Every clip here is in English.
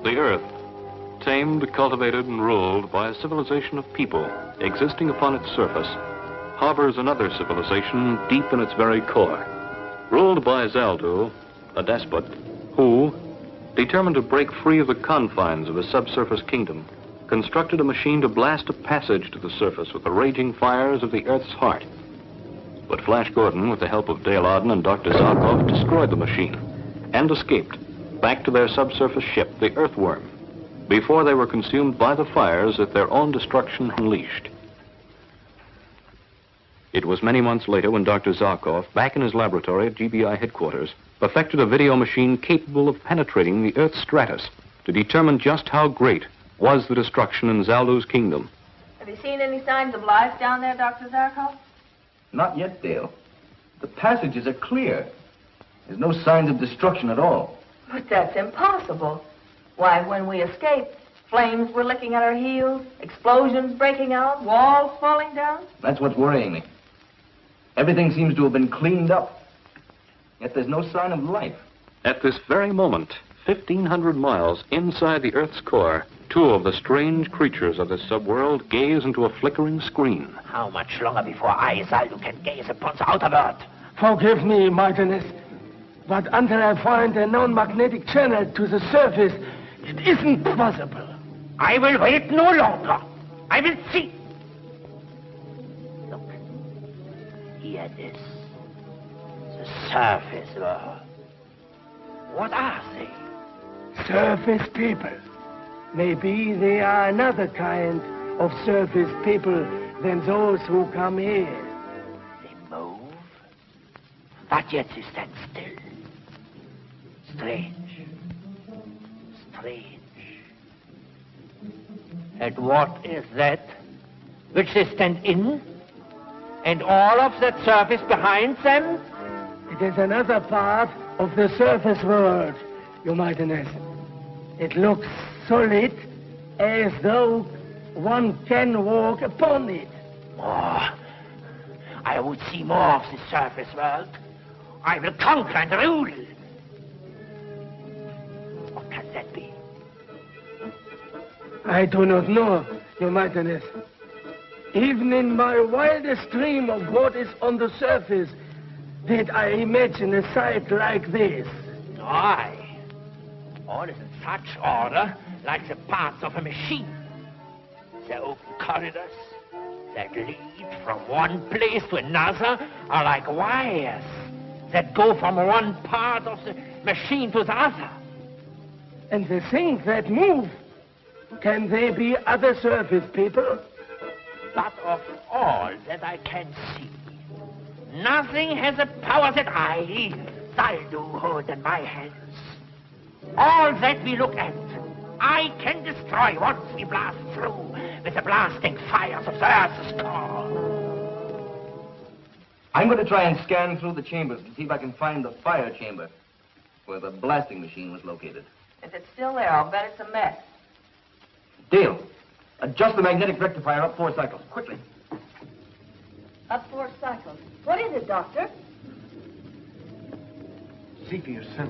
The Earth, tamed, cultivated, and ruled by a civilization of people existing upon its surface, harbors another civilization deep in its very core, ruled by Zaldu, a despot, who, determined to break free of the confines of his subsurface kingdom, constructed a machine to blast a passage to the surface with the raging fires of the Earth's heart. But Flash Gordon, with the help of Dale Arden and Dr. Zarkov, destroyed the machine and escaped back to their subsurface ship, the Earthworm, before they were consumed by the fires that their own destruction unleashed. It was many months later when Dr. Zarkov, back in his laboratory at GBI headquarters, perfected a video machine capable of penetrating the Earth's stratus to determine just how great was the destruction in Zaldu's kingdom. Have you seen any signs of life down there, Dr. Zarkov? Not yet, Dale. The passages are clear. There's no signs of destruction at all. But that's impossible. Why, when we escaped, flames were licking at our heels, explosions breaking out, walls falling down. That's what's worrying me. Everything seems to have been cleaned up, yet there's no sign of life. At this very moment, 1,500 miles inside the Earth's core, two of the strange creatures of this subworld gaze into a flickering screen. How much longer before I, Zaldu, can gaze upon the outer world? Forgive me, Martinez, but until I find a known magnetic channel to the surface, it isn't possible. I will wait no longer. I will see. Look, here it is. The surface world. What are they? Surface people. Maybe they are another kind of surface people than those who come here. They move, but yet they stand still. Strange. Strange. And what is that which they stand in? And all of that surface behind them? It is another part of the surface world, Your Mightiness. It looks solid, as though one can walk upon it. More. I would see more of the surface world. I will conquer and rule. What can that be? I do not know, Your Mightiness. Even in my wildest dream of what is on the surface, did I imagine a sight like this. Aye. All is in such order, like the parts of a machine. The open corridors that lead from one place to another are like wires that go from one part of the machine to the other. And the things that move, can they be other surface people? But of all that I can see, nothing has the power that I, Zaldu, hold in my hands. All that we look at, I can destroy once we blast through with the blasting fires of the Earth's core. I'm going to try and scan through the chambers to see if I can find the fire chamber where the blasting machine was located. If it's still there, I'll bet it's a mess. Dale, adjust the magnetic rectifier up 4 cycles, quickly. Up 4 cycles. What is it, Doctor? See for yourself.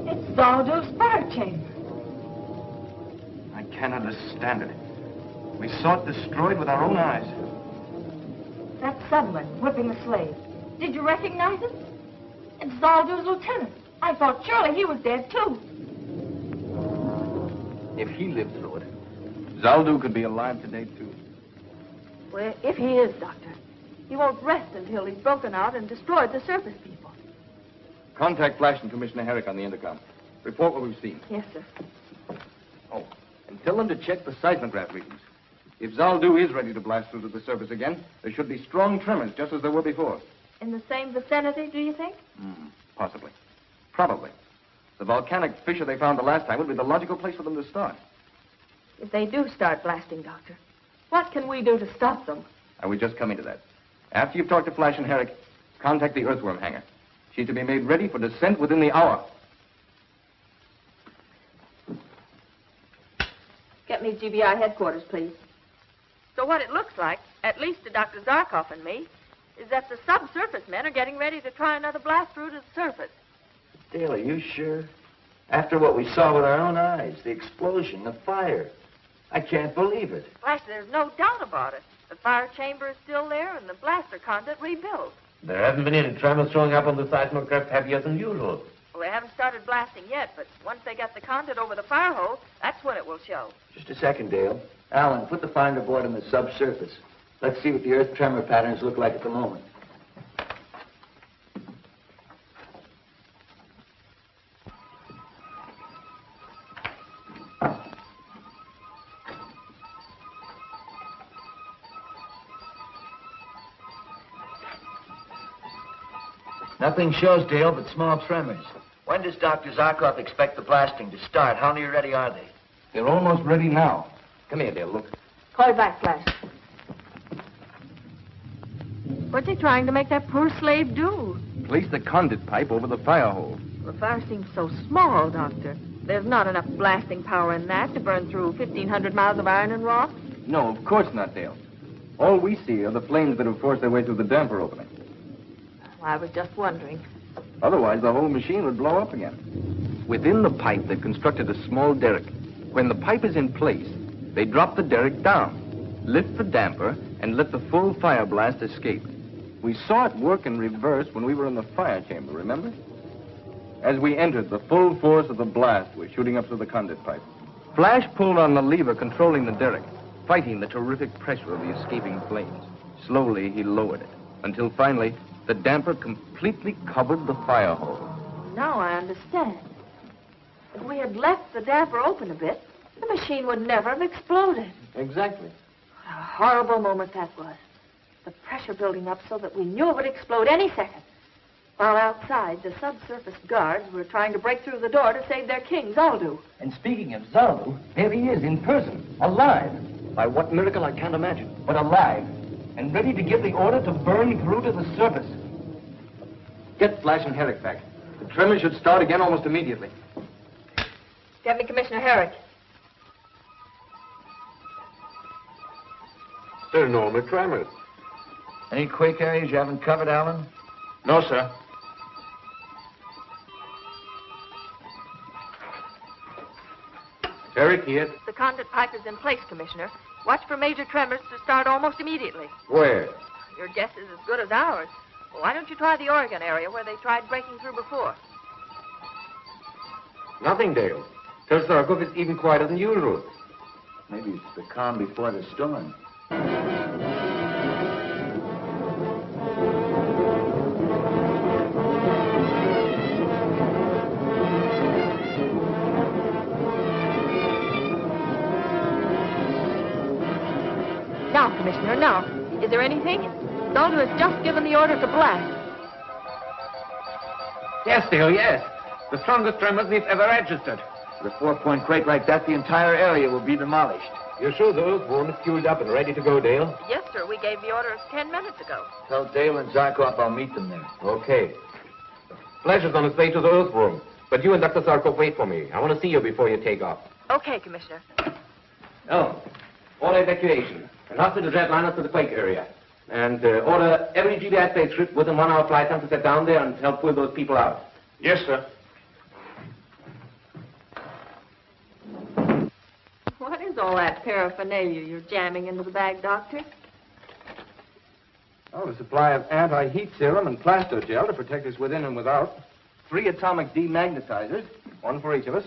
It's Zaldu's fire chamber. I can't understand it. We saw it destroyed with our own eyes. That subman whipping the slave. Did you recognize him? It's Zaldu's lieutenant. I thought surely he was dead, too. If he lived through it, Zaldu could be alive today, too. Well, if he is, Doctor, he won't rest until he's broken out and destroyed the surface people. Contact Flash and Commissioner Herrick on the intercom. Report what we've seen. Yes, sir. Oh, and tell them to check the seismograph readings. If Zaldu is ready to blast through to the surface again, there should be strong tremors, just as there were before. In the same vicinity, do you think? Possibly. Probably. The volcanic fissure they found the last time would be the logical place for them to start. If they do start blasting, Doctor, what can we do to stop them? I was just coming to that. After you've talked to Flash and Herrick, contact the Earthworm hangar. She's to be made ready for descent within the hour. Get me GBI headquarters, please. So what it looks like, at least to Dr. Zarkov and me, is that the subsurface men are getting ready to try another blast through to the surface. Dale, are you sure? After what we saw with our own eyes, the explosion, the fire. I can't believe it. Flash, there's no doubt about it. The fire chamber is still there and the blaster conduit rebuilt. There haven't been any tremors showing up on the seismograph heavier than usual. Well, they haven't started blasting yet, but once they get the conduit over the fire hole, that's when it will show. Just a second, Dale. Alan, put the finder board on the subsurface. Let's see what the earth tremor patterns look like at the moment. Nothing shows, Dale, but small tremors. When does Dr. Zarkov expect the blasting to start? How near ready are they? They're almost ready now. Come here, Dale, look. Call back, Flash. What's he trying to make that poor slave do? Place the conduit pipe over the fire hole. The fire seems so small, Doctor. There's not enough blasting power in that to burn through 1,500 miles of iron and rock. No, of course not, Dale. All we see are the flames that have forced their way through the damper opening. I was just wondering. Otherwise, the whole machine would blow up again. Within the pipe, they've constructed a small derrick. When the pipe is in place, they drop the derrick down, lift the damper, and let the full fire blast escape. We saw it work in reverse when we were in the fire chamber, remember? As we entered, the full force of the blast was shooting up through the conduit pipe. Flash pulled on the lever controlling the derrick, fighting the terrific pressure of the escaping flames. Slowly, he lowered it, until finally, the damper completely covered the fire hole. Now I understand. If we had left the damper open a bit, the machine would never have exploded. Exactly. What a horrible moment that was. The pressure building up so that we knew it would explode any second. While outside, the subsurface guards were trying to break through the door to save their king, Zaldu. And speaking of Zaldu, there he is in person, alive. By what miracle I can't imagine, but alive. And ready to give the order to burn through to the surface. Get Flash and Herrick back. The tremor should start again almost immediately. Deputy Commissioner Herrick. They're normal tremors. Any quake areas you haven't covered, Alan? No, sir. Herrick here. The conduit pipe is in place, Commissioner. Watch for major tremors to start almost immediately. Where? Your guess is as good as ours. Well, why don't you try the Oregon area where they tried breaking through before? Nothing, Dale. Tell Zarkov it's even quieter than usual. Maybe it's the calm before the storm. Now, Commissioner, now. Is there anything? Zaldu has just given the order to blast. Yes, Dale, yes. The strongest tremors we've ever registered. With a 4-point quake like that, the entire area will be demolished. You're sure the earthworm is fueled up and ready to go, Dale? Yes, sir. We gave the order 10 minutes ago. Tell Dale and Zarkov I'll meet them there. Okay. Flash is on his way to the earthworm. But you and Dr. Zarkov wait for me. I want to see you before you take off. Okay, Commissioner. Oh, order evacuation. And hospital jetliners to the quake area. And order every GBI spaceship within 1 hour flight time to set down there and help pull those people out. Yes, sir. What is all that paraphernalia you're jamming into the bag, Doctor? Oh, a supply of anti-heat serum and plaster gel to protect us within and without. 3 atomic demagnetizers, 1 for each of us.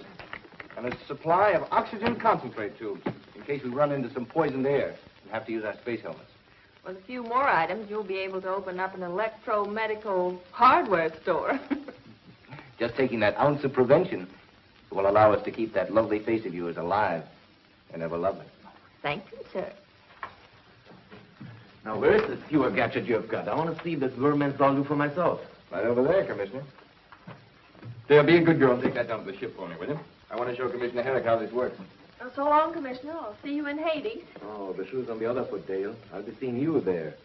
And a supply of oxygen concentrate tubes, in case we run into some poisoned air and have to use our space helmets. With a few more items, you'll be able to open up an electro-medical hardware store. Just taking that ounce of prevention will allow us to keep that lovely face of yours alive and ever lovely. Thank you, sir. Now, where's the sewer gadget you've got? I want to see this vermin's Zaldu for myself. Right over there, Commissioner. There, be a good girl and take that down to the ship for me, will you? I want to show Commissioner Herrick how this works. Oh, so long, Commissioner. I'll see you in Hades. Oh, the shoe's on the other foot, Dale. I'll be seeing you there.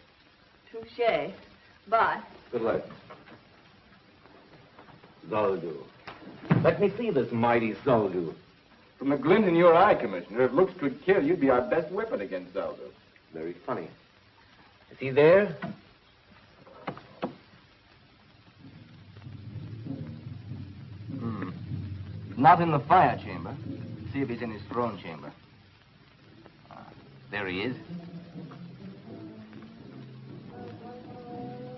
Touché. Bye. Good luck. Zaldu. Let me see this mighty Zaldu. From the glint in your eye, Commissioner, if looks could kill, you'd be our best weapon against Zaldu. Very funny. Is he there? not in the fire chamber. See if he's in his throne chamber. There he is.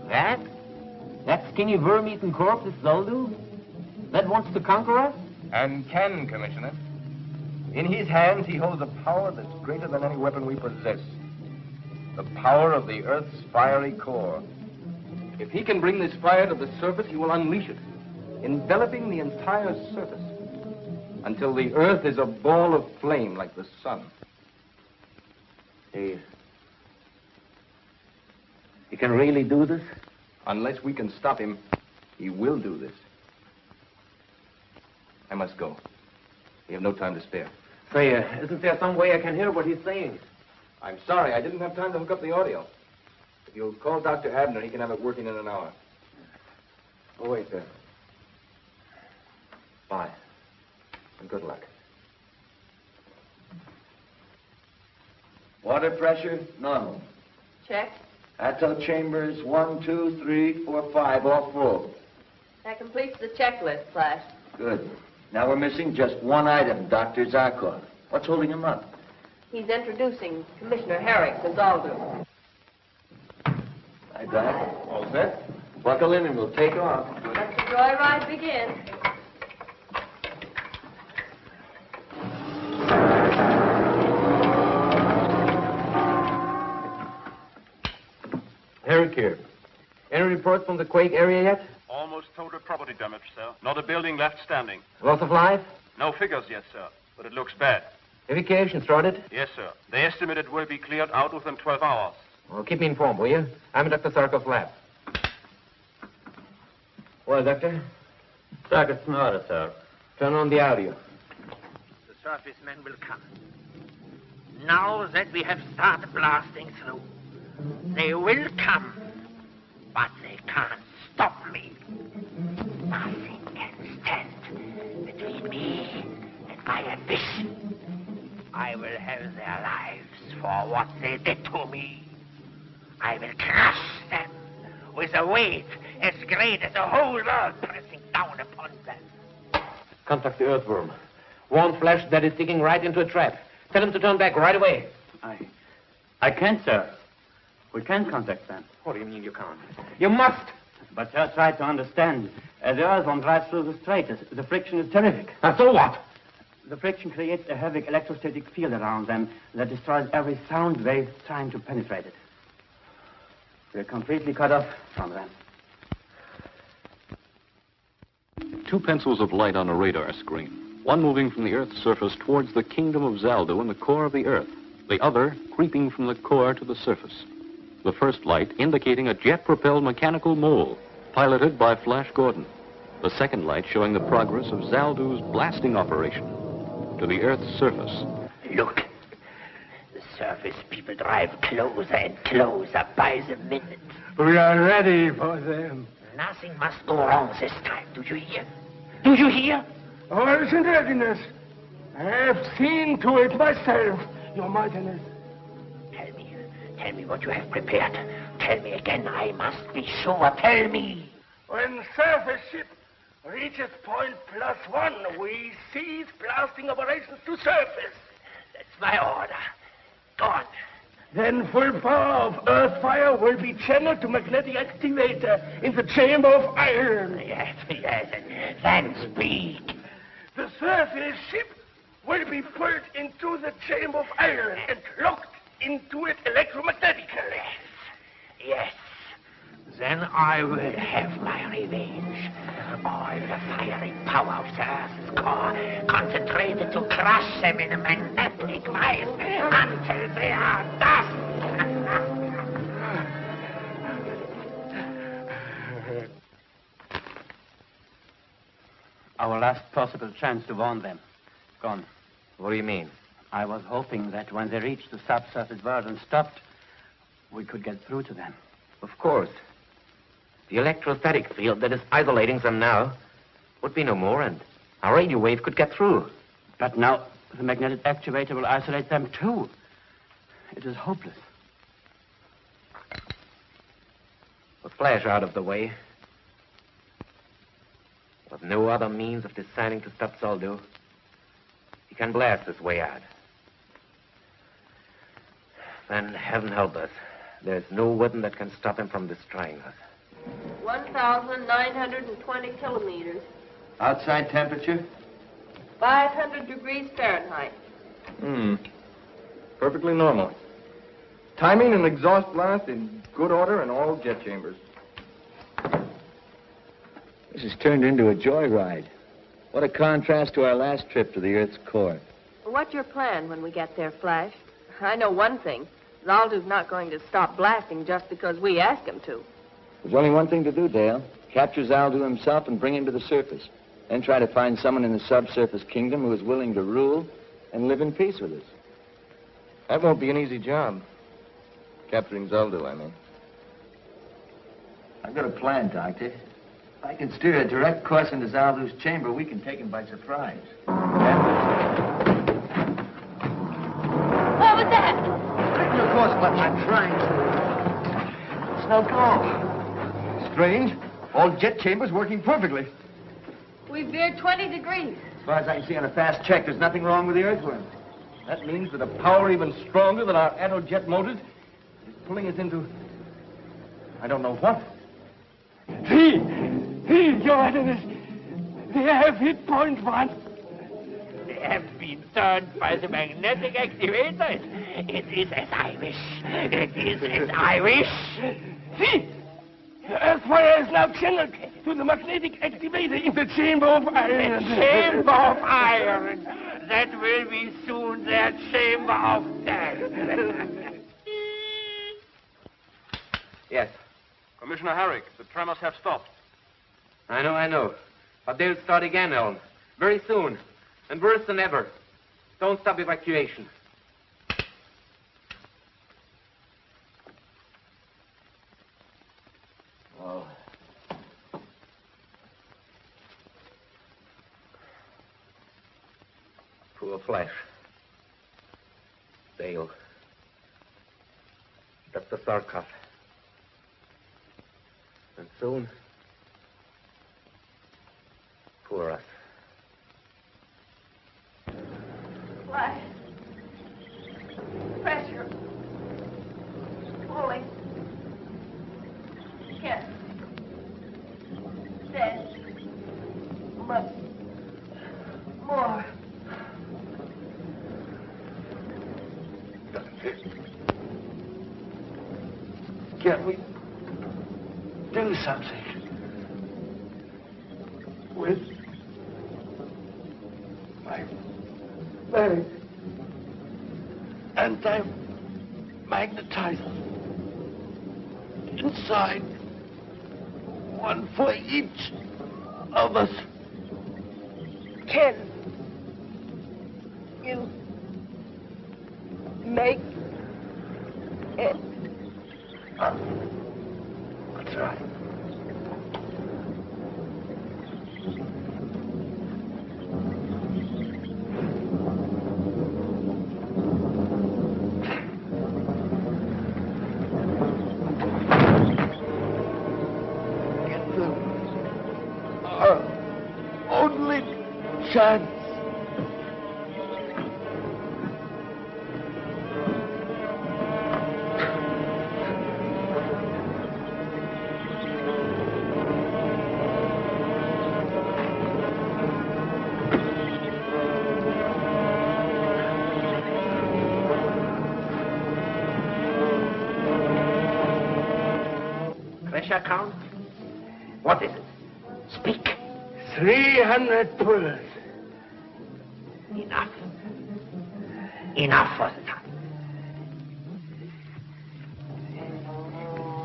That skinny worm-eaten corpse is Zaldu? That wants to conquer us? And can, Commissioner. In his hands, he holds a power that's greater than any weapon we possess. The power of the Earth's fiery core. If he can bring this fire to the surface, he will unleash it, enveloping the entire surface, until the Earth is a ball of flame like the sun. He can really do this? Unless we can stop him, he will do this. I must go. We have no time to spare. Say, isn't there some way I can hear what he's saying? I'm sorry, I didn't have time to hook up the audio. If you'll call Dr. Abner, he can have it working in an hour. Oh, wait, sir. Bye. And good luck. Water pressure, normal. Check. Ato chambers, 1, 2, 3, 4, 5, all full. That completes the checklist, Flash. Good. Now we're missing just one item, Dr. Zarkov. What's holding him up? He's introducing Commissioner Herrick to Zaldu. Hi, Doc. All set? Buckle in and we'll take off. Let the joyride begin. Herrick here. Any reports from the quake area yet? Almost total property damage, sir. Not a building left standing. Loss of life? No figures yet, sir, but it looks bad. Evacuation started? Yes, sir. They estimate it will be cleared out within 12 hours. Well, keep me informed, will you? I'm in Dr. Zarkov's lab. Well, Doctor? Circuit's in order, sir. Turn on the audio. The surface men will come. Now that we have started blasting through, they will come, but they can't stop me. Nothing can stand between me and my ambition. I will have their lives for what they did to me. I will crush them with a weight as great as the whole world pressing down upon them. Contact the earthworm. Warn Flash that it's digging right into a trap. Tell him to turn back right away. I can't, sir. We can't contact them. What do you mean you can't? You must! But, sir, try to understand. As the earthworm drives through the strait, the friction is terrific. Now, so what? The friction creates a heavy electrostatic field around them that destroys every sound wave trying to penetrate it. We're completely cut off from them. 2 pencils of light on a radar screen. One moving from the Earth's surface towards the kingdom of Zaldu in the core of the Earth. The other creeping from the core to the surface. The first light indicating a jet-propelled mechanical mole piloted by Flash Gordon. The second light showing the progress of Zaldu's blasting operation to the Earth's surface. Look, the surface people drive closer and closer by the minute. We are ready for them. Nothing must go wrong this time. Do you hear? Do you hear? All is in readiness. I have seen to it myself, Your Mightiness. Tell me what you have prepared. Tell me again. I must be sure. Tell me. When surface ship reaches point +1, we cease blasting operations to surface. That's my order. Go on. Then full power of earth fire will be channeled to magnetic activator in the chamber of iron. Yes, and then speak. The surface ship will be pulled into the chamber of iron and locked into it electromagnetically. Yes. Then I will have my revenge. All the fiery power of the Earth's core concentrated to crush them in a magnetic vice until they are dust. Our last possible chance to warn them. Gone. What do you mean? I was hoping that when they reached the subsurface world and stopped, we could get through to them. Of course. The electrostatic field that is isolating them now would be no more, and our radio wave could get through. But now the magnetic actuator will isolate them too. It is hopeless. With Flash out of the way, the with no other means of deciding to stop Zaldo, he can blast his way out. Then heaven help us, there's no weapon that can stop him from destroying us. 1,920 kilometers. Outside temperature? 500 degrees Fahrenheit. Perfectly normal. Timing and exhaust blast in good order in all jet chambers. This has turned into a joyride. What a contrast to our last trip to the Earth's core. What's your plan when we get there, Flash? I know one thing. Zaldu's not going to stop blasting just because we ask him to. There's only one thing to do, Dale. Capture Zaldu himself and bring him to the surface. Then try to find someone in the subsurface kingdom who is willing to rule and live in peace with us. That won't be an easy job. Capturing Zaldu, I mean. I've got a plan, Doctor. If I can steer a direct course into Zaldu's chamber, we can take him by surprise. What was that? Of course, but I'm trying to. It's no go. Strange. All jet chambers working perfectly. We veered 20 degrees. As far as I can see on a fast check, there's nothing wrong with the earthworm. That means that a power even stronger than our aerojet motors is pulling us into... I don't know what. See, Your Highness, they have hit point 1. They have been turned by the magnetic activators. It is as I wish. It is as I wish. See, the earth fire is now channeled to the magnetic activator in the chamber of iron. The chamber of iron. That will be soon their chamber of death. Yes. Commissioner Herrick, the tremors have stopped. I know. But they'll start again, Elm. Very soon. And worse than ever. Don't stop evacuation. Oh. Poor Flash. Dale. Dr. Zarkov. And soon, poor us. Flash. Pressure. Pulling. Yes. Dead. But more. Can we do something with my very anti-magnetizer inside one for each of us? Can you make it? That's right. Get them. Our only chance. Pressure count? What is it? Speak. 300 pulls. Enough. Enough for the time.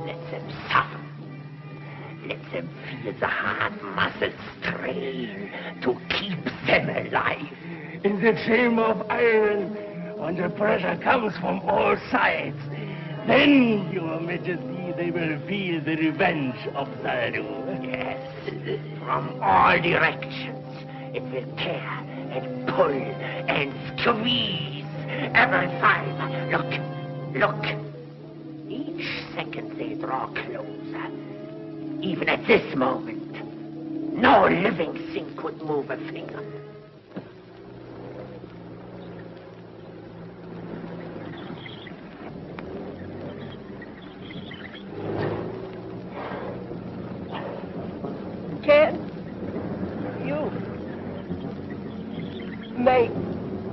Let them suffer. Let them feel the hard muscles strain to keep them alive. In the chamber of iron, when the pressure comes from all sides, then, Your Majesty, they will feel the revenge of Zaldu. Yes, from all directions. It will tear and pull and squeeze every fiber. Look. Each second they draw closer. Even at this moment, No living thing could move a finger. Can you make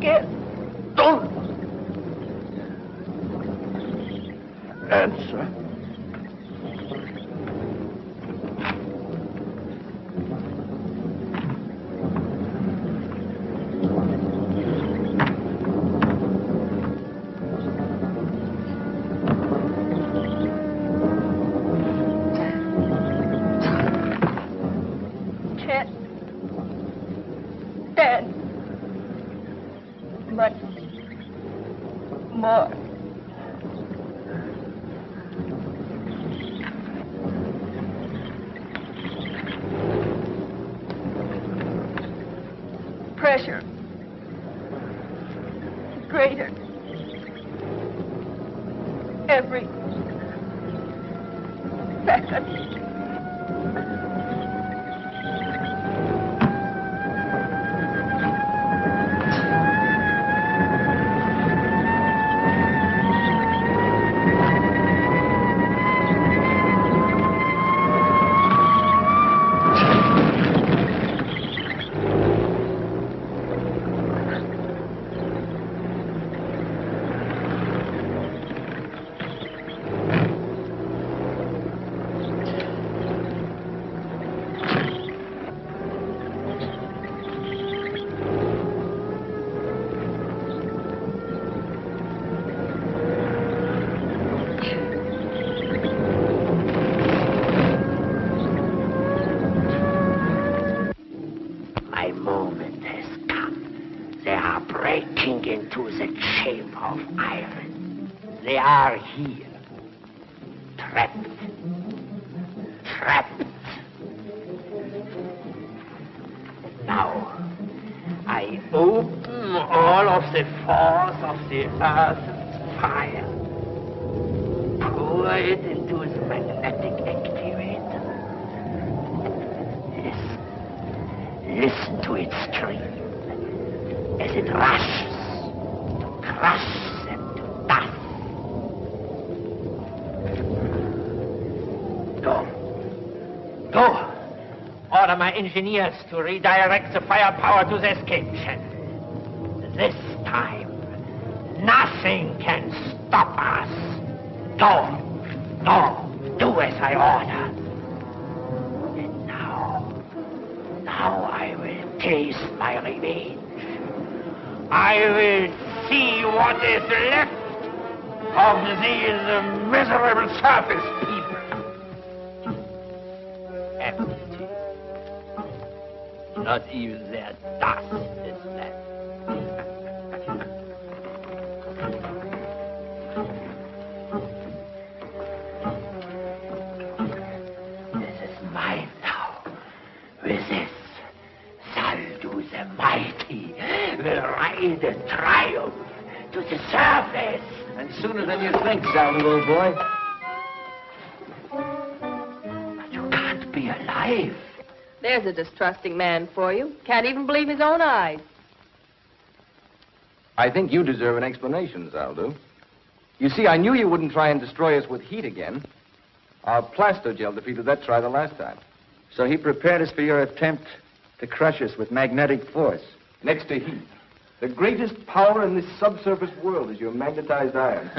it? Don't answer. Much more. Pressure. Greater. Every second. Into the chamber of iron. They are here. Trapped. Trapped. Now, I open all of the force of the earth's fire. Pour it into the magnetic activator. Listen to it scream as it rushes. Crush them to dust. Go. Order my engineers to redirect the firepower to the escape channel. This time, nothing can stop us. Go. Do as I order. And now I will taste my revenge. I will see what is left of these miserable surface people. Empty. Not even their dust is left. This is mine now. With this, Zaldu the Mighty will ride in triumph to the surface. And sooner than you think, Zaldu, old boy. But you can't be alive. There's a distrusting man for you. Can't even believe his own eyes. I think you deserve an explanation, Zaldu. You see, I knew you wouldn't try and destroy us with heat again. Our plastogel defeated that try the last time. So he prepared us for your attempt to crush us with magnetic force. Next to heat. The greatest power in this subsurface world is your magnetized iron.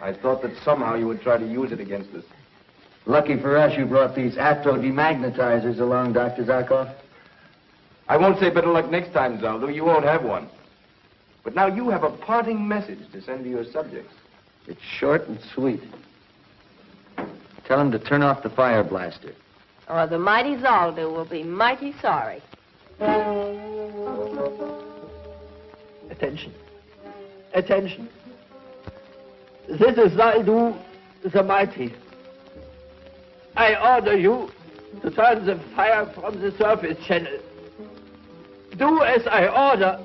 I thought that somehow you would try to use it against us. Lucky for us you brought these atto-demagnetizers along, Dr. Zarkov. I won't say better luck next time, Zaldu. You won't have one. But now you have a parting message to send to your subjects. It's short and sweet. Tell them to turn off the fire blaster. Or the mighty Zaldu will be mighty sorry. Attention. Attention. This is Zaldu the Mighty. I order you to turn the fire from the surface channel. Do as I order.